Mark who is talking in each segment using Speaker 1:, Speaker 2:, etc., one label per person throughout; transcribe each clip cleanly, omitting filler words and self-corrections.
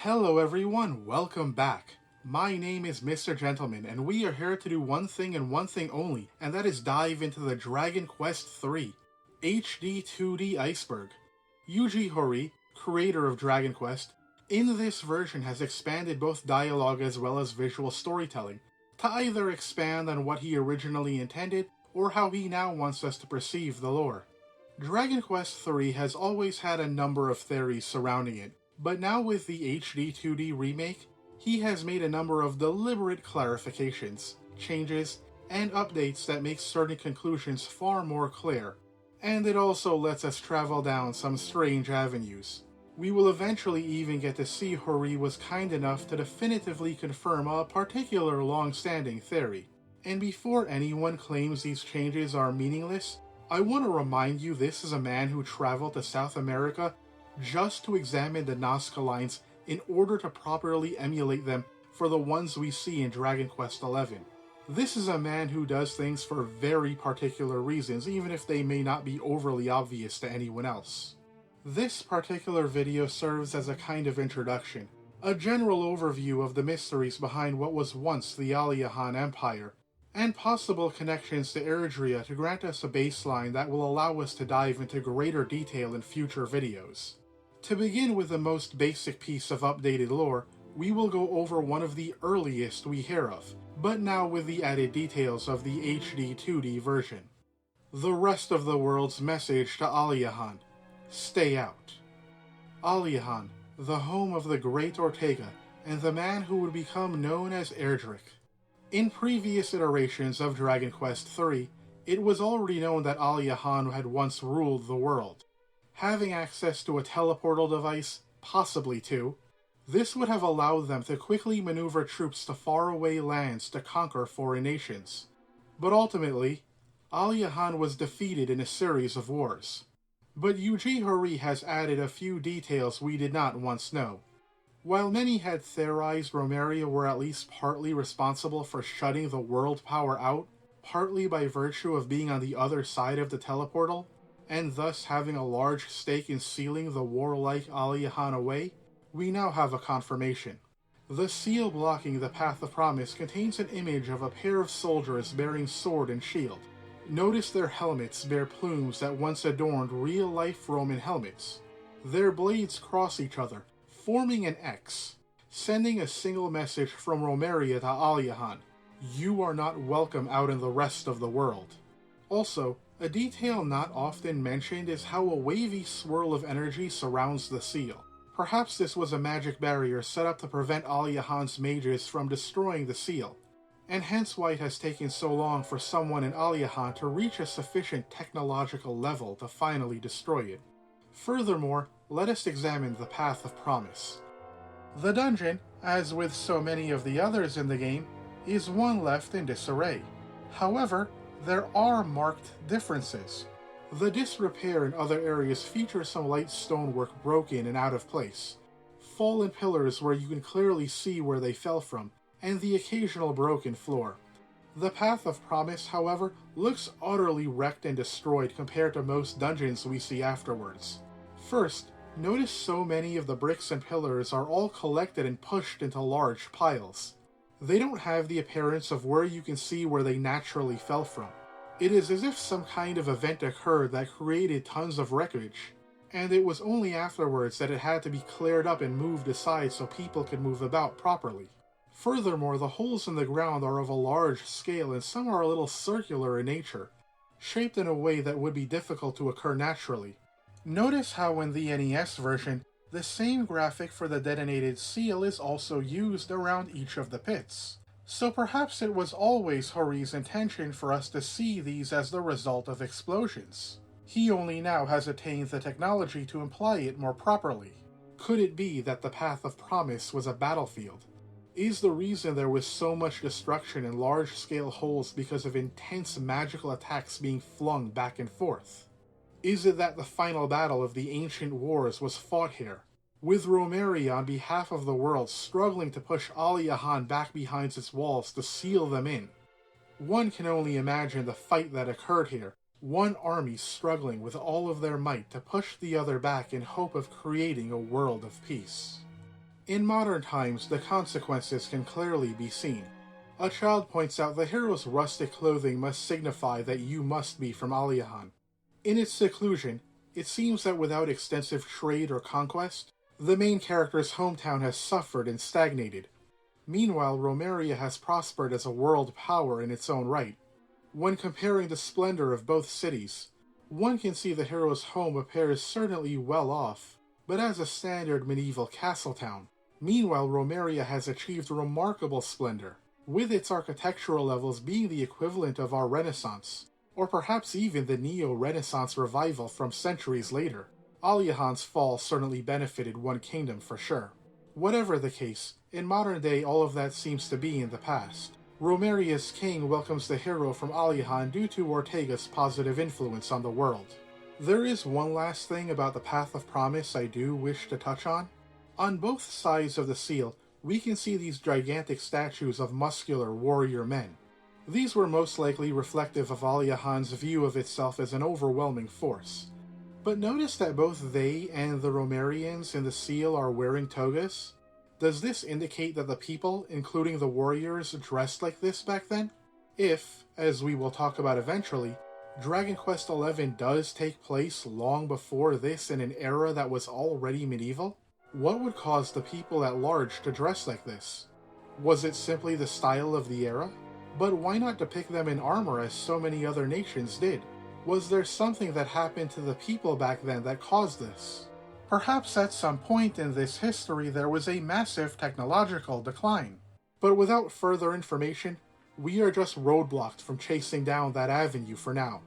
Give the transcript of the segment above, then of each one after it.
Speaker 1: Hello everyone, welcome back. My name is Mr. Gentleman, and we are here to do one thing and one thing only, and that is dive into the Dragon Quest III HD-2D Iceberg. Yuji Horii, creator of Dragon Quest, in this version has expanded both dialogue as well as visual storytelling, to either expand on what he originally intended, or how he now wants us to perceive the lore. Dragon Quest III has always had a number of theories surrounding it, but now with the HD-2D remake, he has made a number of deliberate clarifications, changes, and updates that make certain conclusions far more clear, and it also lets us travel down some strange avenues. We will eventually even get to see Horii was kind enough to definitively confirm a particular long-standing theory. And before anyone claims these changes are meaningless, I want to remind you this is a man who traveled to South America just to examine the Nazca lines in order to properly emulate them for the ones we see in Dragon Quest XI. This is a man who does things for very particular reasons, even if they may not be overly obvious to anyone else. This particular video serves as a kind of introduction, a general overview of the mysteries behind what was once the Aliahan Empire, and possible connections to Erdrea to grant us a baseline that will allow us to dive into greater detail in future videos. To begin with the most basic piece of updated lore, we will go over one of the earliest we hear of, but now with the added details of the HD-2D version. The rest of the world's message to Aliahan: stay out. Aliahan, the home of the great Ortega, and the man who would become known as Erdrea. In previous iterations of Dragon Quest III, it was already known that Aliahan had once ruled the world. Having access to a teleportal device, possibly two, this would have allowed them to quickly maneuver troops to faraway lands to conquer foreign nations. But ultimately, Aliahan was defeated in a series of wars. But Yuji Horii has added a few details we did not once know. While many had theorized Romeria were at least partly responsible for shutting the world power out, partly by virtue of being on the other side of the teleportal, and thus having a large stake in sealing the warlike Aliahan away, we now have a confirmation. The seal blocking the Path of Promise contains an image of a pair of soldiers bearing sword and shield. Notice their helmets bear plumes that once adorned real-life Roman helmets. Their blades cross each other, forming an X, sending a single message from Romeria to Aliahan: you are not welcome out in the rest of the world. Also, a detail not often mentioned is how a wavy swirl of energy surrounds the seal. Perhaps this was a magic barrier set up to prevent Aliahan's mages from destroying the seal, and hence why it has taken so long for someone in Aliahan to reach a sufficient technological level to finally destroy it. Furthermore, let us examine the Path of Promise. The dungeon, as with so many of the others in the game, is one left in disarray. However, there are marked differences. The disrepair in other areas features some light stonework broken and out of place, fallen pillars where you can clearly see where they fell from, and the occasional broken floor. The Path of Promise, however, looks utterly wrecked and destroyed compared to most dungeons we see afterwards. First, notice so many of the bricks and pillars are all collected and pushed into large piles. They don't have the appearance of where you can see where they naturally fell from. It is as if some kind of event occurred that created tons of wreckage, and it was only afterwards that it had to be cleared up and moved aside so people could move about properly. Furthermore, the holes in the ground are of a large scale and some are a little circular in nature, shaped in a way that would be difficult to occur naturally. Notice how in the NES version, the same graphic for the detonated seal is also used around each of the pits. So perhaps it was always Horii's intention for us to see these as the result of explosions. He only now has attained the technology to imply it more properly. Could it be that the Path of Promise was a battlefield? Is the reason there was so much destruction and large-scale holes because of intense magical attacks being flung back and forth? Is it that the final battle of the ancient wars was fought here, with Romeria on behalf of the world struggling to push Aliahan back behind its walls to seal them in? One can only imagine the fight that occurred here, one army struggling with all of their might to push the other back in hope of creating a world of peace. In modern times, the consequences can clearly be seen. A child points out the hero's rustic clothing must signify that you must be from Aliahan. In its seclusion, it seems that without extensive trade or conquest, the main character's hometown has suffered and stagnated. Meanwhile, Romeria has prospered as a world power in its own right. When comparing the splendor of both cities, one can see the hero's home appears certainly well off, but as a standard medieval castle town. Meanwhile, Romeria has achieved remarkable splendor, with its architectural levels being the equivalent of our Renaissance, or perhaps even the Neo-Renaissance revival from centuries later. Aliahan's fall certainly benefited one kingdom for sure. Whatever the case, in modern day all of that seems to be in the past. Romeria's king welcomes the hero from Aliahan due to Ortega's positive influence on the world. There is one last thing about the Path of Promise I do wish to touch on. On both sides of the seal, we can see these gigantic statues of muscular warrior men. These were most likely reflective of Aliahan's view of itself as an overwhelming force. But notice that both they and the Romerians in the seal are wearing togas. Does this indicate that the people, including the warriors, dressed like this back then? If, as we will talk about eventually, Dragon Quest XI does take place long before this in an era that was already medieval, what would cause the people at large to dress like this? Was it simply the style of the era? But why not depict them in armor as so many other nations did? Was there something that happened to the people back then that caused this? Perhaps at some point in this history there was a massive technological decline. But without further information, we are just roadblocked from chasing down that avenue for now.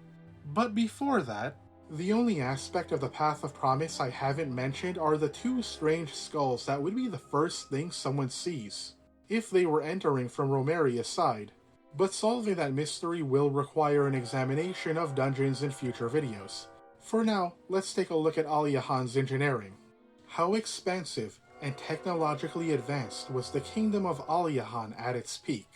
Speaker 1: But before that, the only aspect of the Path of Promise I haven't mentioned are the two strange skulls that would be the first thing someone sees, if they were entering from Romeria's side. But solving that mystery will require an examination of dungeons in future videos. For now, let's take a look at Aliahan's engineering. How expansive and technologically advanced was the kingdom of Aliahan at its peak?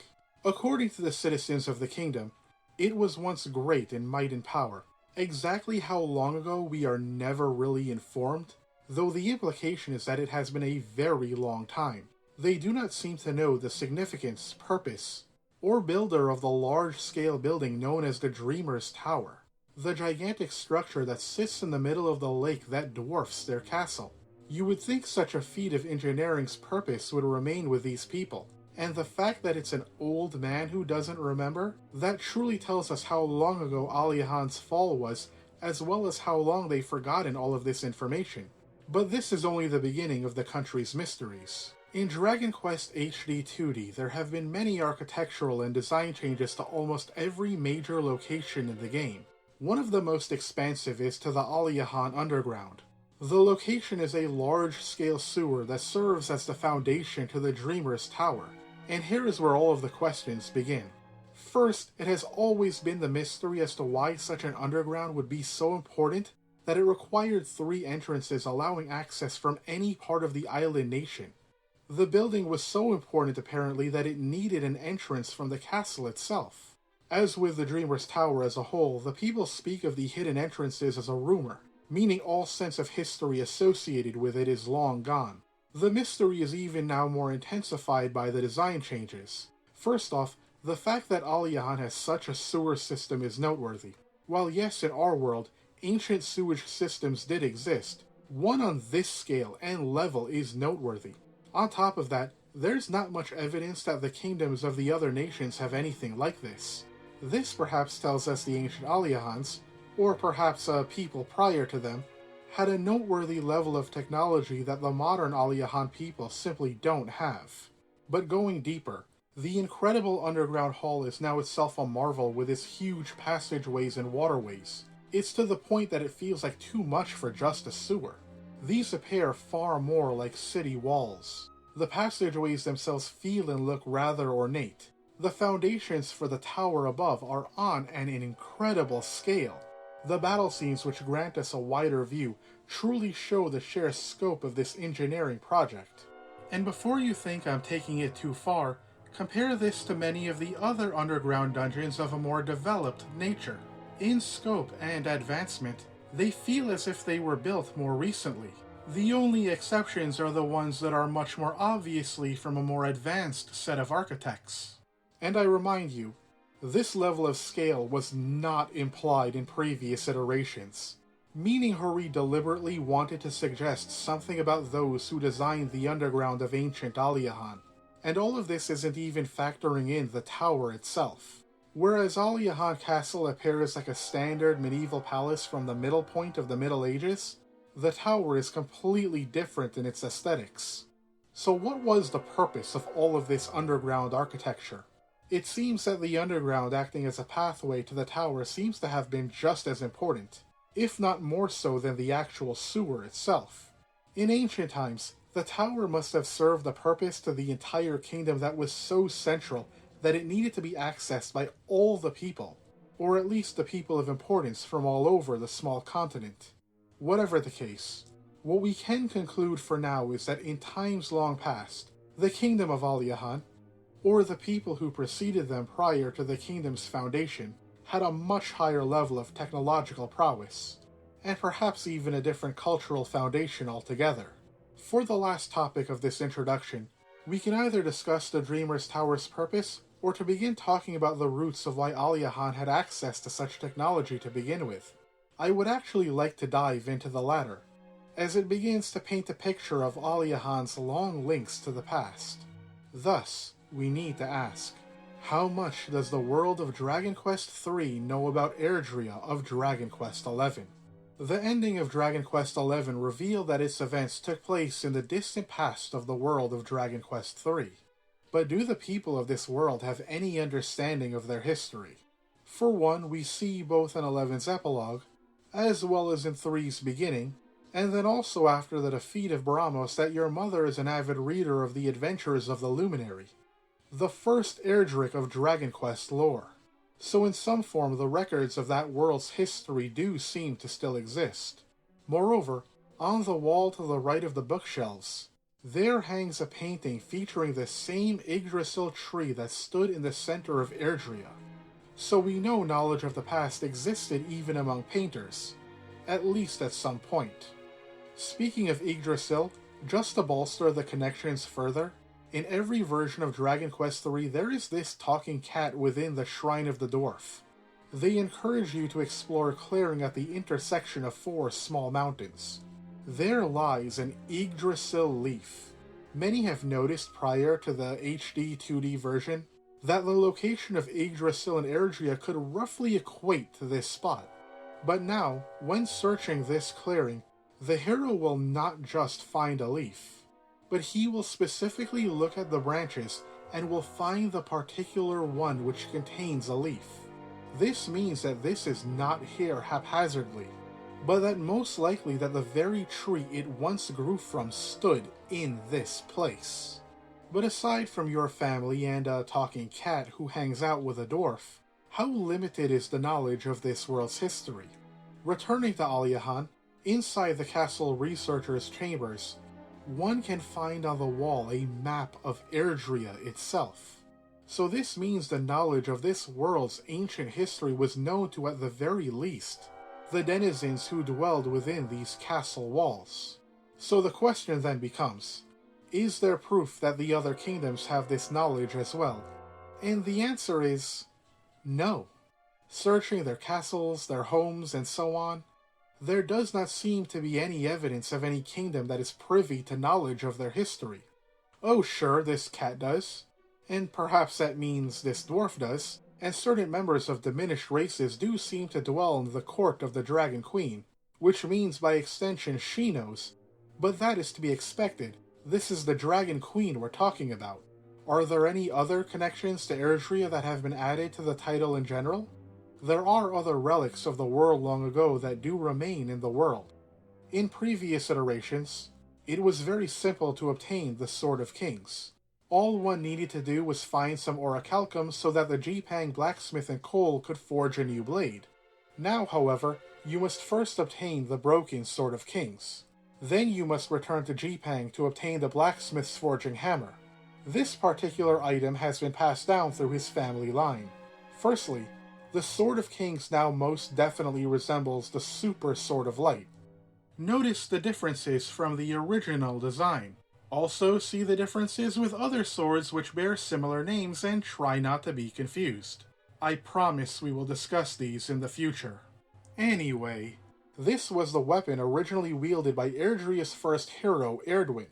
Speaker 1: According to the citizens of the kingdom, it was once great in might and power. Exactly how long ago we are never really informed, though the implication is that it has been a very long time. They do not seem to know the significance, purpose, or builder of the large-scale building known as the Dreamer's Tower, the gigantic structure that sits in the middle of the lake that dwarfs their castle. You would think such a feat of engineering's purpose would remain with these people, and the fact that it's an old man who doesn't remember, that truly tells us how long ago Aliahan's fall was, as well as how long they've forgotten all of this information. But this is only the beginning of the country's mysteries. In Dragon Quest HD-2D, there have been many architectural and design changes to almost every major location in the game. One of the most expansive is to the Aliahan Underground. The location is a large-scale sewer that serves as the foundation to the Dreamer's Tower, and here is where all of the questions begin. First, it has always been the mystery as to why such an underground would be so important that it required 3 entrances allowing access from any part of the island nation. The building was so important apparently that it needed an entrance from the castle itself. As with the Dreamer's Tower as a whole, the people speak of the hidden entrances as a rumor, meaning all sense of history associated with it is long gone. The mystery is even now more intensified by the design changes. First off, the fact that Aliahan has such a sewer system is noteworthy. While yes, in our world, ancient sewage systems did exist, one on this scale and level is noteworthy. On top of that, there's not much evidence that the kingdoms of the other nations have anything like this. This perhaps tells us the ancient Aliahans, or perhaps people prior to them, had a noteworthy level of technology that the modern Aliahan people simply don't have. But going deeper, the incredible underground hall is now itself a marvel with its huge passageways and waterways. It's to the point that it feels like too much for just a sewer. These appear far more like city walls. The passageways themselves feel and look rather ornate. The foundations for the tower above are on an incredible scale. The battle scenes, which grant us a wider view, truly show the sheer scope of this engineering project. And before you think I'm taking it too far, compare this to many of the other underground dungeons of a more developed nature. In scope and advancement, they feel as if they were built more recently. The only exceptions are the ones that are much more obviously from a more advanced set of architects. And I remind you, this level of scale was not implied in previous iterations, meaning Hori deliberately wanted to suggest something about those who designed the underground of ancient Aliahan. And all of this isn't even factoring in the tower itself. Whereas Aliahan Castle appears like a standard medieval palace from the middle point of the Middle Ages, the tower is completely different in its aesthetics. So what was the purpose of all of this underground architecture? It seems that the underground acting as a pathway to the tower seems to have been just as important, if not more so than the actual sewer itself. In ancient times, the tower must have served a purpose to the entire kingdom that was so central that it needed to be accessed by all the people, or at least the people of importance from all over the small continent. Whatever the case, what we can conclude for now is that in times long past, the kingdom of Aliahan, or the people who preceded them prior to the kingdom's foundation, had a much higher level of technological prowess, and perhaps even a different cultural foundation altogether. For the last topic of this introduction, we can either discuss the Dreamer's Tower's purpose, or to begin talking about the roots of why Aliahan had access to such technology to begin with. I would actually like to dive into the latter, as it begins to paint a picture of Aliahan's long links to the past. Thus, we need to ask, how much does the world of Dragon Quest III know about Erdrea of Dragon Quest XI? The ending of Dragon Quest XI revealed that its events took place in the distant past of the world of Dragon Quest III. But do the people of this world have any understanding of their history? For one, we see both in XI's epilogue, as well as in III's beginning, and then also after the defeat of Baramos, that your mother is an avid reader of the adventures of the Luminary, the first Erdrea of Dragon Quest lore. So in some form the records of that world's history do seem to still exist. Moreover, on the wall to the right of the bookshelves, there hangs a painting featuring the same Yggdrasil tree that stood in the center of Erdrea. So we know knowledge of the past existed even among painters, at least at some point. Speaking of Yggdrasil, just to bolster the connections further, in every version of Dragon Quest III there is this talking cat within the Shrine of the Dwarf. They encourage you to explore a clearing at the intersection of 4 small mountains. There lies an Yggdrasil leaf. Many have noticed prior to the HD-2D version that the location of Yggdrasil and Erdrea could roughly equate to this spot. But now, when searching this clearing, the hero will not just find a leaf, but he will specifically look at the branches and will find the particular one which contains a leaf. This means that this is not here haphazardly, but that most likely that the very tree it once grew from stood in this place. But aside from your family and a talking cat who hangs out with a dwarf, how limited is the knowledge of this world's history? Returning to Aliahan, inside the castle researcher's chambers, one can find on the wall a map of Erdrea itself. So this means the knowledge of this world's ancient history was known to at the very least the denizens who dwelled within these castle walls. So the question then becomes, is there proof that the other kingdoms have this knowledge as well? And the answer is no. Searching their castles, their homes, and so on, there does not seem to be any evidence of any kingdom that is privy to knowledge of their history. Oh sure, this cat does, and perhaps that means this dwarf does, and certain members of diminished races do seem to dwell in the court of the Dragon Queen, which means by extension she knows, but that is to be expected. This is the Dragon Queen we're talking about. Are there any other connections to Erdrea that have been added to the title in general? There are other relics of the world long ago that do remain in the world. In previous iterations, it was very simple to obtain the Sword of Kings. All one needed to do was find some orichalcum so that the Jipang blacksmith and Cole could forge a new blade. Now, however, you must first obtain the broken Sword of Kings. Then you must return to Jipang to obtain the blacksmith's forging hammer. This particular item has been passed down through his family line. Firstly, the Sword of Kings now most definitely resembles the Super Sword of Light. Notice the differences from the original design. Also see the differences with other swords which bear similar names and try not to be confused. I promise we will discuss these in the future. Anyway, this was the weapon originally wielded by Erdrea's first hero, Erdwin.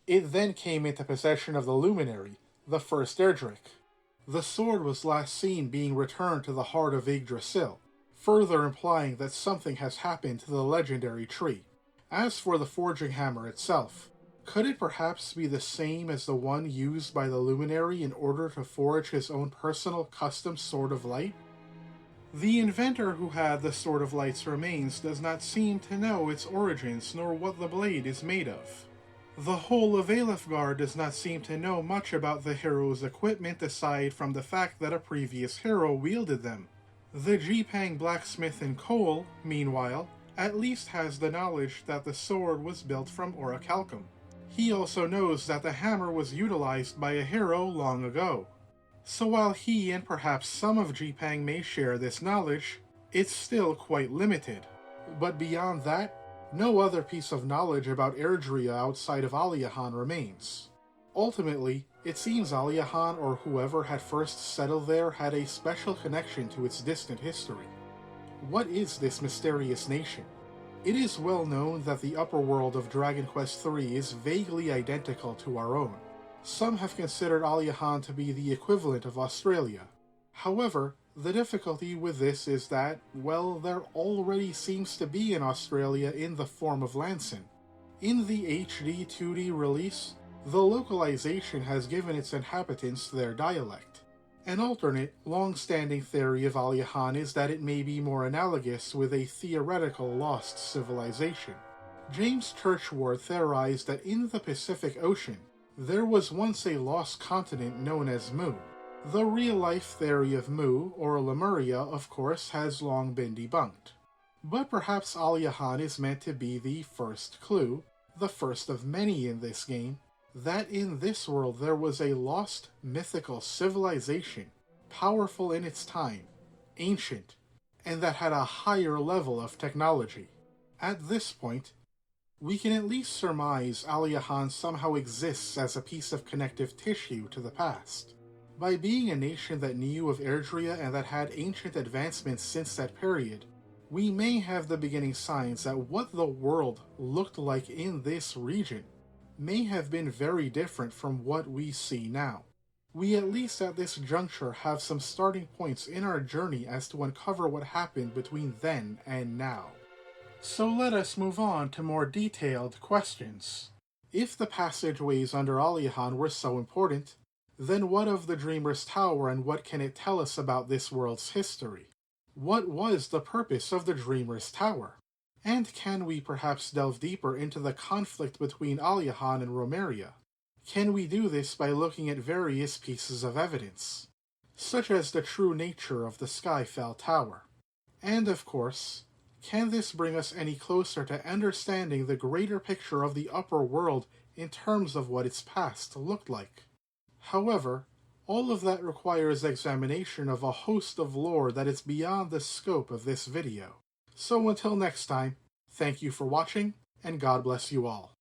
Speaker 1: It then came into possession of the Luminary, the first Erdrick. The sword was last seen being returned to the heart of Yggdrasil, further implying that something has happened to the legendary tree. As for the forging hammer itself, could it perhaps be the same as the one used by the Luminary in order to forge his own personal custom Sword of Light? The inventor who had the Sword of Light's remains does not seem to know its origins nor what the blade is made of. The whole of Alefgard does not seem to know much about the hero's equipment aside from the fact that a previous hero wielded them. The Jipang blacksmith in Cole, meanwhile, at least has the knowledge that the sword was built from orichalcum. He also knows that the hammer was utilized by a hero long ago. So while he and perhaps some of Jipang may share this knowledge, it's still quite limited. But beyond that, no other piece of knowledge about Erdrea outside of Aliahan remains. Ultimately, it seems Aliahan or whoever had first settled there had a special connection to its distant history. What is this mysterious nation? It is well known that the upper world of Dragon Quest III is vaguely identical to our own. Some have considered Aliahan to be the equivalent of Australia. However, the difficulty with this is that, well, there already seems to be an Australia in the form of Lanson. In the HD-2D release, the localization has given its inhabitants their dialect. An alternate, long-standing theory of Aliahan is that it may be more analogous with a theoretical lost civilization. James Churchward theorized that in the Pacific Ocean, there was once a lost continent known as Mu. The real-life theory of Mu, or Lemuria, of course, has long been debunked. But perhaps Aliahan is meant to be the first clue, the first of many in this game, that in this world there was a lost, mythical civilization, powerful in its time, ancient, and that had a higher level of technology. At this point, we can at least surmise Aliahan somehow exists as a piece of connective tissue to the past. By being a nation that knew of Erdrea and that had ancient advancements since that period, we may have the beginning signs that what the world looked like in this region may have been very different from what we see now. We at least at this juncture have some starting points in our journey as to uncover what happened between then and now. So let us move on to more detailed questions. If the passageways under Aliahan were so important, then what of the Dreamer's Tower and what can it tell us about this world's history? What was the purpose of the Dreamer's Tower? And can we perhaps delve deeper into the conflict between Aliahan and Romeria? Can we do this by looking at various pieces of evidence, such as the true nature of the Skyfell Tower? And of course, can this bring us any closer to understanding the greater picture of the upper world in terms of what its past looked like? However, all of that requires examination of a host of lore that is beyond the scope of this video. So until next time, thank you for watching, and God bless you all.